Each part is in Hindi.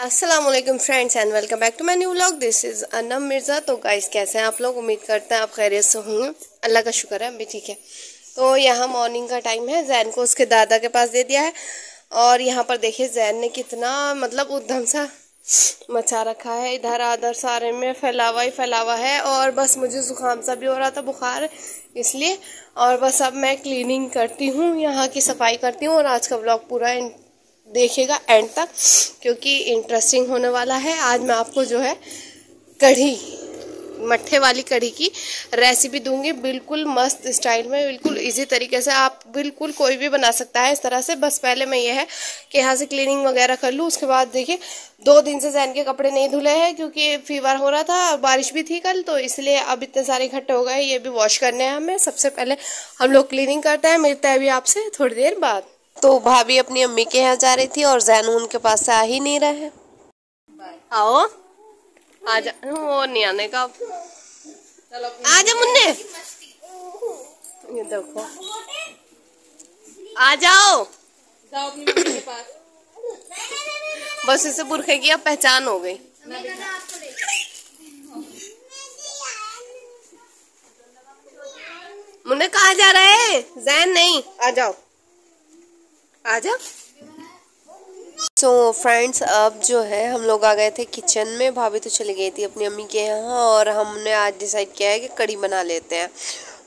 अस्सलाम वालेकुम friends and welcome back to my new vlog. This is Anam Mirza. तो गाइस कैसे हैं आप लोग? उम्मीद करते हैं आप खैरियत से होंगे। अल्लाह का शुक्र है अभी ठीक है। तो यहाँ मॉर्निंग का टाइम है। जैन को उसके दादा के पास दे दिया है और यहाँ पर देखिए जैन ने कितना मतलब उद्यम सा मचा रखा है। इधर आधर सारे में फैलावा ही फैलावा है और बस मुझे जुकाम सा भी हो रहा था, बुखार इसलिए। और बस अब मैं क्लीनिंग करती हूँ, यहाँ की सफाई करती हूँ और आज का व्लॉग पूरा देखिएगा एंड तक क्योंकि इंटरेस्टिंग होने वाला है। आज मैं आपको जो है कढ़ी, मट्ठे वाली कढ़ी की रेसिपी दूंगी, बिल्कुल मस्त स्टाइल में, बिल्कुल इजी तरीके से। आप बिल्कुल कोई भी बना सकता है इस तरह से। बस पहले मैं ये है कि यहाँ से क्लीनिंग वगैरह कर लूँ। उसके बाद देखिए 2 दिन से जैन के कपड़े नहीं धुले हैं क्योंकि फीवर हो रहा था और बारिश भी थी कल, तो इसलिए अब इतने सारे इकट्ठे हो गए। ये भी वॉश करने हैं हमें। सबसे पहले हम लोग क्लीनिंग करते हैं। मिलते हैं अभी आपसे थोड़ी देर बाद। तो भाभी अपनी अम्मी के यहाँ जा रही थी और जैनू उनके पास से आ ही नहीं रहे। आओ आजा, वो नहीं आने का। आजा मुन्ने, ये देखो, आ जाओ अपनी मम्मी के पास। बस इसे बुरखे की अब पहचान हो गई। मुन्ने कहाँ जा रहे हैं? जैन नहीं, आ जाओ आजा। सो फ्रेंड्स, अब जो है हम लोग आ गए थे किचन में। भाभी तो चली गई थी अपनी अम्मी के यहाँ और हमने आज डिसाइड किया है कि कढ़ी बना लेते हैं।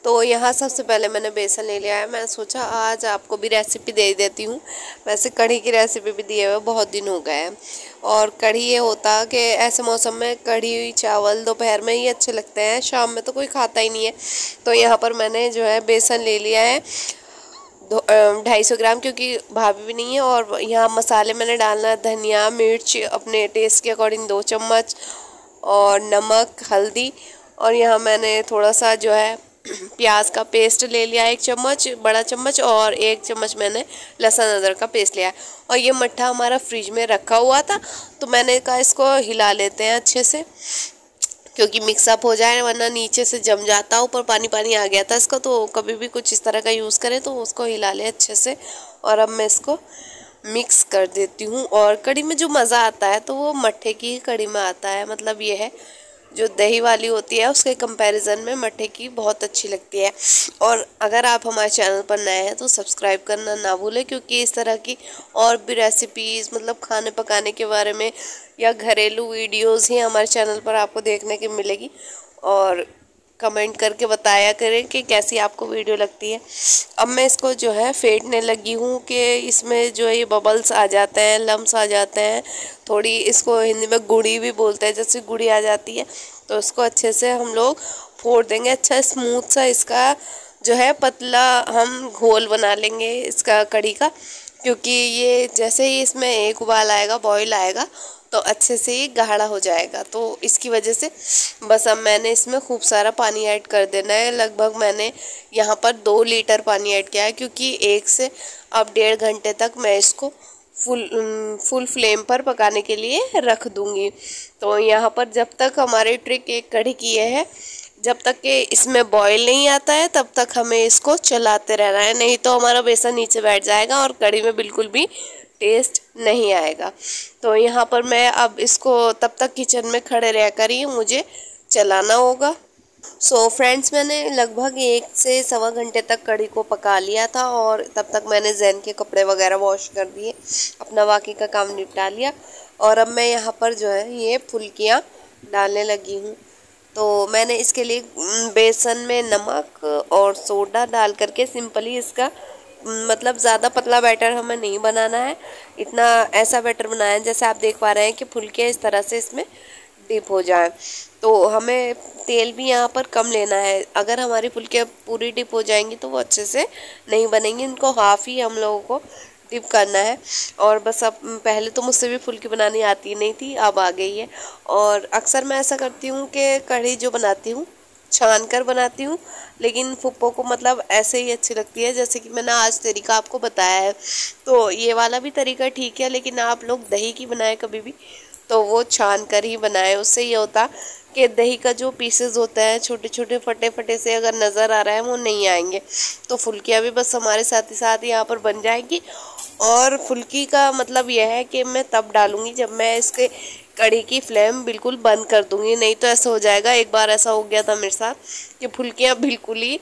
तो यहाँ सबसे पहले मैंने बेसन ले लिया है। मैंने सोचा आज आपको भी रेसिपी दे देती हूँ। वैसे कढ़ी की रेसिपी भी दिए हुए बहुत दिन हो गए हैं। और कढ़ी ये होता कि ऐसे मौसम में कढ़ी चावल दोपहर में ही अच्छे लगते हैं, शाम में तो कोई खाता ही नहीं है। तो यहाँ पर मैंने जो है बेसन ले लिया है 250 ग्राम, क्योंकि भाभी भी नहीं है। और यहाँ मसाले मैंने डालना है धनिया मिर्च अपने टेस्ट के अकॉर्डिंग 2 चम्मच, और नमक हल्दी। और यहाँ मैंने थोड़ा सा जो है प्याज का पेस्ट ले लिया 1 चम्मच, बड़ा चम्मच, और 1 चम्मच मैंने लहसुन अदरक का पेस्ट लिया। और ये मट्ठा हमारा फ्रिज में रखा हुआ था तो मैंने कहा इसको हिला लेते हैं अच्छे से क्योंकि मिक्सअप हो जाए, वरना नीचे से जम जाता। ऊपर पानी पानी आ गया था इसका। तो कभी भी कुछ इस तरह का यूज़ करें तो उसको हिला ले अच्छे से। और अब मैं इसको मिक्स कर देती हूँ। और कढ़ी में जो मज़ा आता है तो वो मट्ठे की ही कढ़ी में आता है। मतलब ये है जो दही वाली होती है उसके कंपैरिजन में मट्ठे की बहुत अच्छी लगती है। और अगर आप हमारे चैनल पर नए हैं तो सब्सक्राइब करना ना भूलें, क्योंकि इस तरह की और भी रेसिपीज़, मतलब खाने पकाने के बारे में या घरेलू वीडियोस ही हमारे चैनल पर आपको देखने की मिलेगी। और कमेंट करके बताया करें कि कैसी आपको वीडियो लगती है। अब मैं इसको जो है फेंटने लगी हूँ कि इसमें जो है ये बबल्स आ जाते हैं, लम्स आ जाते हैं। थोड़ी इसको हिंदी में गुड़ी भी बोलते हैं, जैसे गुड़ी आ जाती है तो इसको अच्छे से हम लोग फोड़ देंगे। अच्छा स्मूथ सा इसका जो है पतला हम घोल बना लेंगे इसका कढ़ी का, क्योंकि ये जैसे ही इसमें एक उबाल आएगा, बॉईल आएगा, तो अच्छे से ही गाढ़ा हो जाएगा। तो इसकी वजह से बस अब मैंने इसमें खूब सारा पानी ऐड कर देना है। लगभग मैंने यहाँ पर 2 लीटर पानी ऐड किया है, क्योंकि 1 से अब 1.5 घंटे तक मैं इसको फुल फ्लेम पर पकाने के लिए रख दूँगी। तो यहाँ पर जब तक हमारी ट्रिक एक कढ़ी की है, जब तक कि इसमें बॉईल नहीं आता है तब तक हमें इसको चलाते रहना है, नहीं तो हमारा बेसन नीचे बैठ जाएगा और कढ़ी में बिल्कुल भी टेस्ट नहीं आएगा। तो यहाँ पर मैं अब इसको तब तक किचन में खड़े रहकर ही मुझे चलाना होगा। सो फ्रेंड्स, मैंने लगभग 1 से सवा घंटे तक कढ़ी को पका लिया था और तब तक मैंने जैन के कपड़े वगैरह वॉश कर दिए, अपना बाकी का काम निपटा लिया। और अब मैं यहाँ पर जो है ये फुल्कियाँ डालने लगी हूँ। तो मैंने इसके लिए बेसन में नमक और सोडा डाल करके सिंपली इसका मतलब ज़्यादा पतला बैटर हमें नहीं बनाना है, इतना ऐसा बैटर बनाना है जैसे आप देख पा रहे हैं कि फुल्के इस तरह से इसमें डिप हो जाए। तो हमें तेल भी यहाँ पर कम लेना है। अगर हमारी फुल्के पूरी डिप हो जाएंगी तो वो अच्छे से नहीं बनेंगी, इनको हाफ़ ही हम लोगों को डिप करना है। और बस अब पहले तो मुझसे भी फुल्की बनानी आती नहीं थी, अब आ गई है। और अक्सर मैं ऐसा करती हूँ कि कढ़ी जो बनाती हूँ छान कर बनाती हूँ, लेकिन फुप्पो को मतलब ऐसे ही अच्छी लगती है जैसे कि मैंने आज तरीका आपको बताया है। तो ये वाला भी तरीका ठीक है, लेकिन आप लोग दही की बनाए कभी भी तो वो छान कर ही बनाए। उससे ये होता कि दही का जो पीसेस होता है छोटे छोटे फटे फटे से अगर नज़र आ रहा है वो नहीं आएंगे। तो फुल्कियाँ भी बस हमारे साथ ही यहाँ पर बन जाएंगी और फुल्की का मतलब यह है कि मैं तब डालूंगी जब मैं इसके कढ़ी की फ्लेम बिल्कुल बंद कर दूंगी, नहीं तो ऐसा हो जाएगा। एक बार ऐसा हो गया था मेरे साथ कि फुल्कियाँ बिल्कुल ही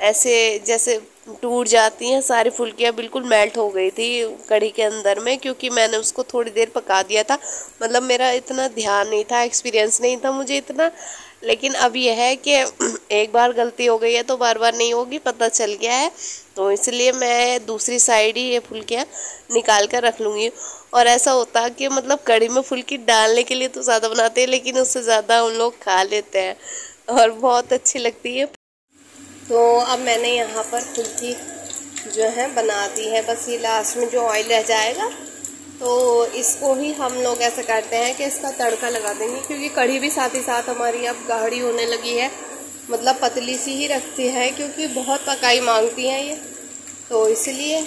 ऐसे जैसे टूट जाती हैं, सारी फुल्कियाँ बिल्कुल मेल्ट हो गई थी कढ़ी के अंदर में, क्योंकि मैंने उसको थोड़ी देर पका दिया था। मतलब मेरा इतना ध्यान नहीं था, एक्सपीरियंस नहीं था मुझे इतना। लेकिन अब यह है कि एक बार गलती हो गई है तो बार बार नहीं होगी, पता चल गया है। तो इसलिए मैं दूसरी साइड ही ये फुल्कियाँ निकाल कर रख लूँगी। और ऐसा होता है कि मतलब कढ़ी में फुल्की डालने के लिए तो ज़्यादा बनाते हैं, लेकिन उससे ज़्यादा उन लोग खा लेते हैं और बहुत अच्छी लगती है। तो अब मैंने यहाँ पर फुल्की जो है बना दी है, बस ये लास्ट में जो ऑयल रह जाएगा तो इसको ही हम लोग ऐसा करते हैं कि इसका तड़का लगा देंगे, क्योंकि कढ़ी भी साथ ही साथ हमारी अब गाढ़ी होने लगी है। मतलब पतली सी ही रखती है क्योंकि बहुत पकाई मांगती हैं ये, तो इसलिए।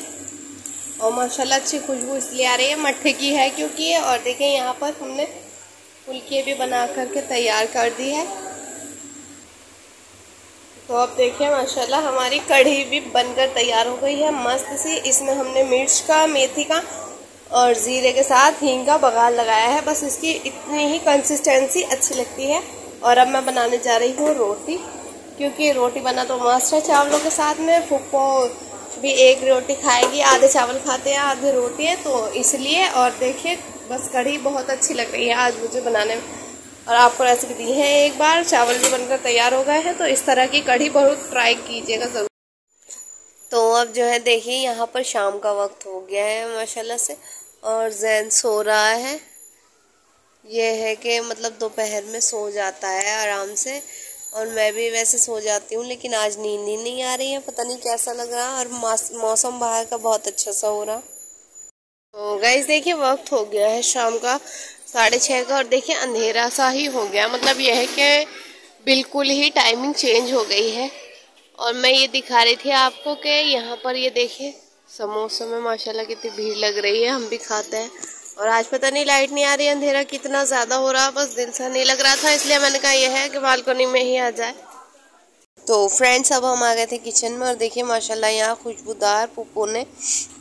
और माशाल्लाह अच्छी खुशबू इसलिए आ रही है, मट्ठे की है क्योंकि ये। और देखें यहाँ पर हमने फुल्की भी बना करके तैयार कर दी है। तो अब देखिए माशाल्लाह हमारी कढ़ी भी बनकर तैयार हो गई है मस्त सी। इसमें हमने मिर्च का, मेथी का और ज़ीरे के साथ हींग का बघार लगाया है। बस इसकी इतनी ही कंसिस्टेंसी अच्छी लगती है। और अब मैं बनाने जा रही हूँ रोटी, क्योंकि रोटी बना तो मस्त है चावलों के साथ में। फुप्पो भी एक रोटी खाएगी, आधे चावल खाते हैं आधे रोटी है, तो इसलिए। और देखिए बस कढ़ी बहुत अच्छी लग रही है आज मुझे बनाने में। और आपको रेसिपी दी है एक बार, चावल भी बनकर तैयार हो गए हैं, तो इस तरह की कढ़ी बहुत ट्राई कीजिएगा ज़रूर। तो अब जो है देखिए यहाँ पर शाम का वक्त हो गया है माशाल्लाह से, और जैन सो रहा है। ये है कि मतलब दोपहर में सो जाता है आराम से, और मैं भी वैसे सो जाती हूँ, लेकिन आज नींद ही नहीं आ रही है, पता नहीं कैसा लग रहा। और मौसम बाहर का बहुत अच्छा सा हो रहा। तो गाइस देखिए वक्त हो गया है शाम का 6:30 का, और देखिए अंधेरा सा ही हो गया। मतलब यह है कि बिल्कुल ही टाइमिंग चेंज हो गई है। और मैं ये दिखा रही थी आपको कि यहाँ पर ये देखिए समोसे में माशाल्लाह कितनी भीड़ लग रही है, हम भी खाते हैं। और आज पता नहीं लाइट नहीं आ रही, अंधेरा कितना ज़्यादा हो रहा, बस दिल सा नहीं लग रहा था, इसलिए मैंने कहा यह है कि बालकनी में ही आ जाए। तो फ्रेंड्स अब हम आ गए थे किचन में, और देखिए माशाल्लाह यहाँ खुशबूदार पुप्पो ने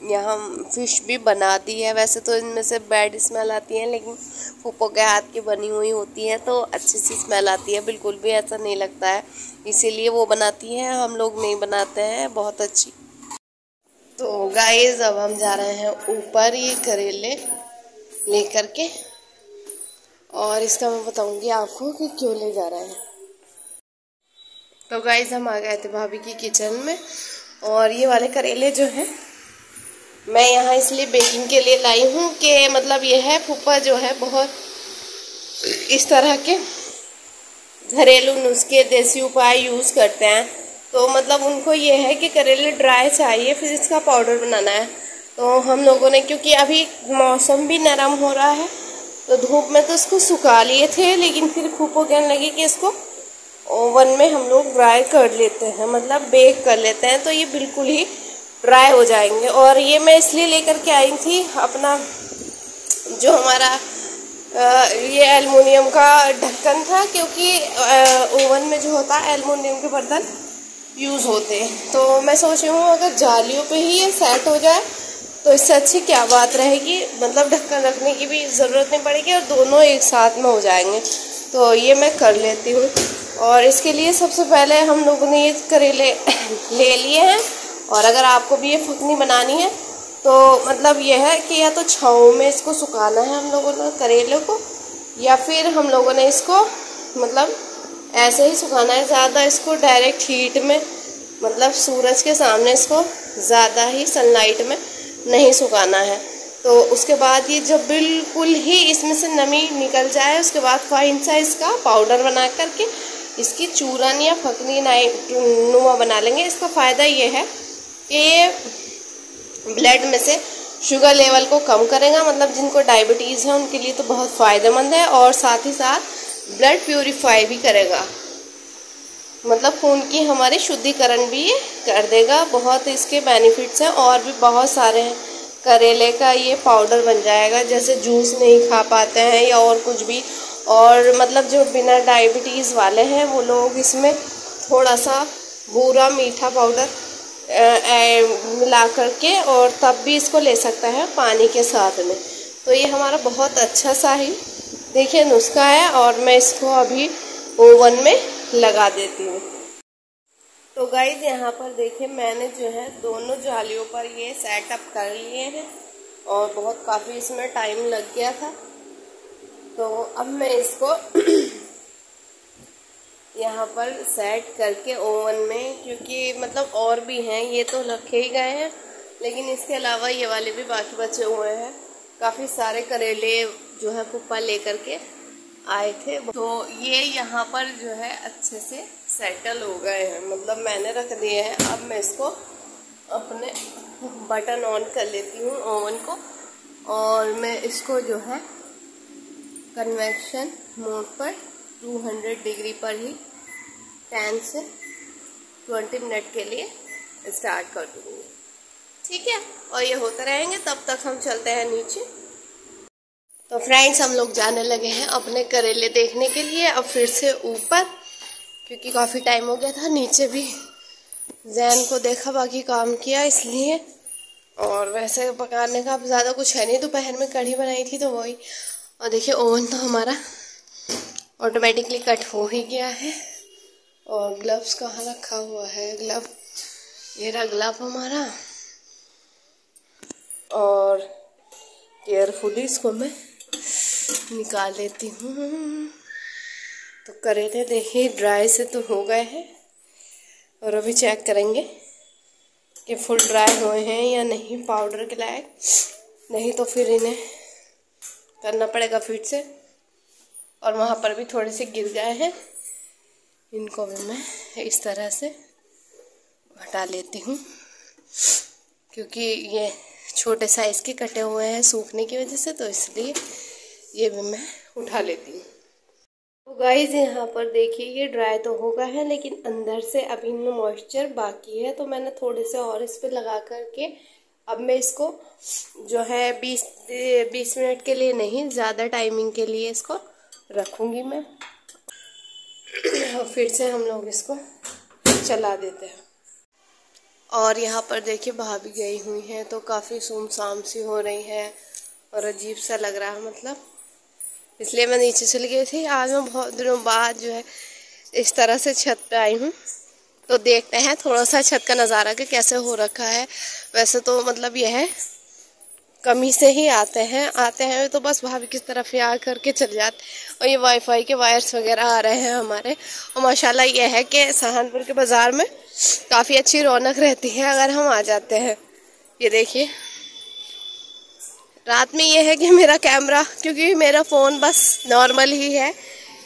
यहाँ फ़िश भी बना दी है। वैसे तो इनमें से बैड स्मेल आती है, लेकिन पुप्पो के हाथ की बनी हुई होती है तो अच्छी सी स्मेल आती है, बिल्कुल भी ऐसा नहीं लगता है। इसीलिए वो बनाती हैं, हम लोग नहीं बनाते हैं, बहुत अच्छी। तो गाइस अब हम जा रहे हैं ऊपर ये करेले लेकर के, और इसका मैं बताऊंगी आपको कि क्यों ले जा रहे हैं। तो गाइस हम आ गए थे भाभी की किचन में, और ये वाले करेले जो हैं मैं यहाँ इसलिए बेकिंग के लिए लाई हूँ कि मतलब ये है फूफा जो है बहुत इस तरह के घरेलू नुस्खे देसी उपाय यूज़ करते हैं। तो मतलब उनको ये है कि करेले ड्राई चाहिए, फिर इसका पाउडर बनाना है। तो हम लोगों ने, क्योंकि अभी मौसम भी नरम हो रहा है, तो धूप में तो इसको सुखा लिए थे, लेकिन फिर फूफो कहने लगी कि इसको ओवन में हम लोग ड्राई कर लेते हैं, मतलब बेक कर लेते हैं, तो ये बिल्कुल ही ड्राई हो जाएंगे। और ये मैं इसलिए लेकर के आई थी, अपना जो हमारा ये एल्युमिनियम का ढक्कन था, क्योंकि ओवन में जो होता है एल्युमिनियम के बर्तन यूज़ होते हैं। तो मैं सोच रही हूँ अगर जालियों पे ही ये सेट हो जाए तो इससे अच्छी क्या बात रहेगी, मतलब ढक्कन रखने की भी ज़रूरत नहीं पड़ेगी और दोनों एक साथ में हो जाएंगे। तो ये मैं कर लेती हूँ। और इसके लिए सबसे पहले हम लोगों ने ये करेले ले लिए हैं, और अगर आपको भी ये फुकनी बनानी है तो मतलब ये है कि या तो छाँव में इसको सुखाना है हम लोगों ने करेले को, या फिर हम लोगों ने इसको मतलब ऐसे ही सुखाना है। ज़्यादा इसको डायरेक्ट हीट में, मतलब सूरज के सामने इसको ज़्यादा ही सनलाइट में नहीं सुखाना है। तो उसके बाद ये जब बिल्कुल ही इसमें से नमी निकल जाए, उसके बाद फाइन साइज़ का पाउडर बना करके इसकी चूरन या फकनी नुमा बना लेंगे। इसका फ़ायदा ये है कि ये ब्लड में से शुगर लेवल को कम करेगा, मतलब जिनको डायबिटीज़ है उनके लिए तो बहुत फ़ायदेमंद है, और साथ ही साथ ब्लड प्यूरिफाई भी करेगा, मतलब खून की हमारी शुद्धिकरण भी ये कर देगा। बहुत इसके बेनिफिट्स हैं, और भी बहुत सारे हैं। करेले का ये पाउडर बन जाएगा, जैसे जूस नहीं खा पाते हैं या और कुछ भी, और मतलब जो बिना डायबिटीज़ वाले हैं वो लोग इसमें थोड़ा सा भूरा मीठा पाउडर मिला करके, और तब भी इसको ले सकता है पानी के साथ में। तो ये हमारा बहुत अच्छा सा ही देखिए नुस्खा है, और मैं इसको अभी ओवन में लगा देती हूँ। तो गाइस यहाँ पर देखिए मैंने जो है दोनों जालियों पर ये सेटअप कर लिए हैं, और बहुत काफ़ी इसमें टाइम लग गया था। तो अब मैं इसको यहाँ पर सेट करके ओवन में, क्योंकि मतलब और भी हैं, ये तो रखे ही गए हैं, लेकिन इसके अलावा ये वाले भी बाकी बचे हुए हैं। काफ़ी सारे करेले जो है पुप्पा लेकर के आए थे, तो ये यहाँ पर जो है अच्छे से सेटल हो गए हैं, मतलब मैंने रख दिए हैं। अब मैं इसको अपने बटन ऑन कर लेती हूँ ओवन को, और मैं इसको जो है कन्वेक्शन मोड पर 200 डिग्री पर ही 10 से 20 मिनट के लिए स्टार्ट कर दूँगी, ठीक है। और ये होते रहेंगे, तब तक हम चलते हैं नीचे। तो फ्रेंड्स हम लोग जाने लगे हैं अपने करेले देखने के लिए, अब फिर से ऊपर, क्योंकि काफ़ी टाइम हो गया था। नीचे भी जैन को देखा, बाकी काम किया इसलिए, और वैसे पकाने का ज़्यादा कुछ है नहीं। दोपहर में कढ़ी बनाई थी तो वही। और देखिए ओवन तो हमारा ऑटोमेटिकली कट हो ही गया है। और ग्लव्स कहाँ रखा हुआ है, ग्लव, ये रहा ग्लव हमारा। और केयरफुली इसको मैं निकाल लेती हूँ। तो करेले देखिए ड्राई से तो हो गए हैं, और अभी चेक करेंगे कि फुल ड्राई हुए हैं या नहीं पाउडर के लायक, नहीं तो फिर इन्हें करना पड़ेगा फिर से। और वहाँ पर भी थोड़े से गिर गए हैं, इनको भी मैं इस तरह से हटा लेती हूँ, क्योंकि ये छोटे साइज़ के कटे हुए हैं सूखने की वजह से, तो इसलिए ये भी मैं उठा लेती हूँ। तो गाइस यहाँ पर देखिए ये ड्राई तो हो गया है, लेकिन अंदर से अभी इनमें मॉइस्चर बाकी है, तो मैंने थोड़े से और इस पे लगा करके अब मैं इसको जो है 20 मिनट के लिए नहीं, ज़्यादा टाइमिंग के लिए इसको रखूँगी मैं। और फिर से हम लोग इसको चला देते हैं। और यहाँ पर देखिए भाभी गई हुई हैं, तो काफ़ी सुमसाम सी हो रही है और अजीब सा लग रहा है, मतलब इसलिए मैं नीचे चली गई थी। आज मैं बहुत दिनों बाद जो है इस तरह से छत पे आई हूँ, तो देखते हैं थोड़ा सा छत का नज़ारा कि कैसे हो रखा है। वैसे तो मतलब यह है कमी से ही आते हैं तो बस भाभी किस तरफ ही आ करके चले जाते। और ये वाईफाई के वायर्स वगैरह आ रहे हैं हमारे। और माशाल्लाह ये है कि सहारनपुर के बाज़ार में काफ़ी अच्छी रौनक रहती है अगर हम आ जाते हैं। ये देखिए रात में ये है कि मेरा कैमरा, क्योंकि मेरा फ़ोन बस नॉर्मल ही है,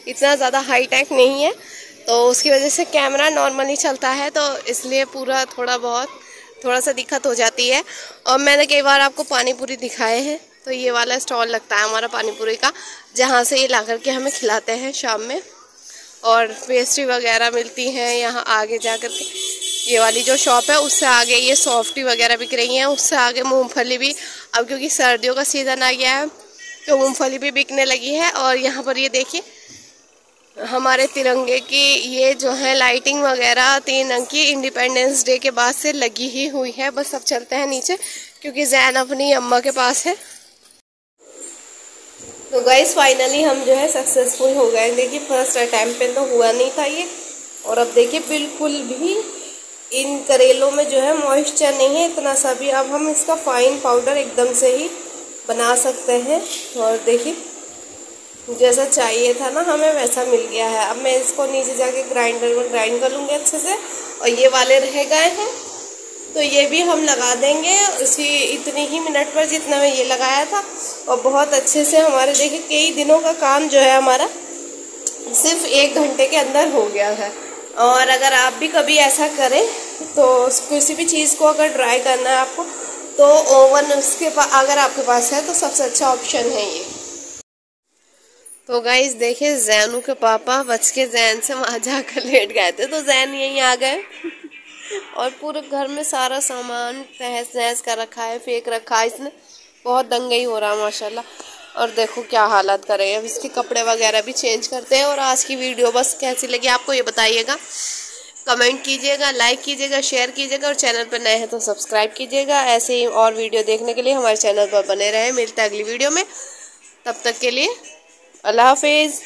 इतना ज़्यादा हाई टेक नहीं है, तो उसकी वजह से कैमरा नॉर्मल ही चलता है, तो इसलिए पूरा थोड़ा सा दिक्कत हो जाती है। और मैंने कई बार आपको पानी पूरी दिखाए हैं, तो ये वाला स्टॉल लगता है हमारा पानी पूरी का, जहाँ से ये ला करके हमें खिलाते हैं शाम में। और पेस्ट्री वगैरह मिलती हैं यहाँ आगे जा कर के। ये वाली जो शॉप है उससे आगे ये सॉफ्टी वगैरह बिक रही हैं, उससे आगे मूंगफली भी, अब क्योंकि सर्दियों का सीज़न आ गया है तो मूंगफली भी बिकने लगी है। और यहाँ पर ये देखिए हमारे तिरंगे की ये जो है लाइटिंग वगैरह 3 रंग की इंडिपेंडेंस डे के बाद से लगी ही हुई है। बस अब चलते हैं नीचे, क्योंकि जैन अपनी अम्मा के पास है। तो गाइस फाइनली हम जो है सक्सेसफुल हो गए। देखिए फर्स्ट अटैम्प्ट पे तो हुआ नहीं था ये, और अब देखिए बिल्कुल भी इन करेलों में जो है मॉइस्चर नहीं है इतना सा भी। अब हम इसका फाइन पाउडर एकदम से ही बना सकते हैं। और देखिए जैसा चाहिए था ना हमें वैसा मिल गया है। अब मैं इसको नीचे जाके ग्राइंडर में ग्राइंड कर लूँगी अच्छे से। और ये वाले रह गए हैं तो ये भी हम लगा देंगे उसी इतनी ही मिनट पर जितना मैं ये लगाया था। और बहुत अच्छे से हमारे देखिए कई दिनों का काम जो है हमारा सिर्फ 1 घंटे के अंदर हो गया है। और अगर आप भी कभी ऐसा करें तो किसी भी चीज़ को अगर ड्राई करना है आपको, तो ओवन उसके पास अगर आपके पास है तो सबसे अच्छा ऑप्शन है ये। तो गाइस देखिए जैनू के पापा बच के जैन से वहाँ जाकर लेट गए थे, तो जैन यहीं आ गए। और पूरे घर में सारा सामान तहस नहस कर रखा है, फेंक रखा है इसने। बहुत दंगई हो रहा है माशाल्लाह। और देखो क्या हालत कर रहे हैं। अब इसके कपड़े वगैरह भी चेंज करते हैं। और आज की वीडियो बस कैसी लगी आपको ये बताइएगा। कमेंट कीजिएगा, लाइक कीजिएगा, शेयर कीजिएगा और चैनल पर नए हैं तो सब्सक्राइब कीजिएगा। ऐसे ही और वीडियो देखने के लिए हमारे चैनल पर बने रहें। मिलते हैं अगली वीडियो में, तब तक के लिए अल्लाह हाफिज़।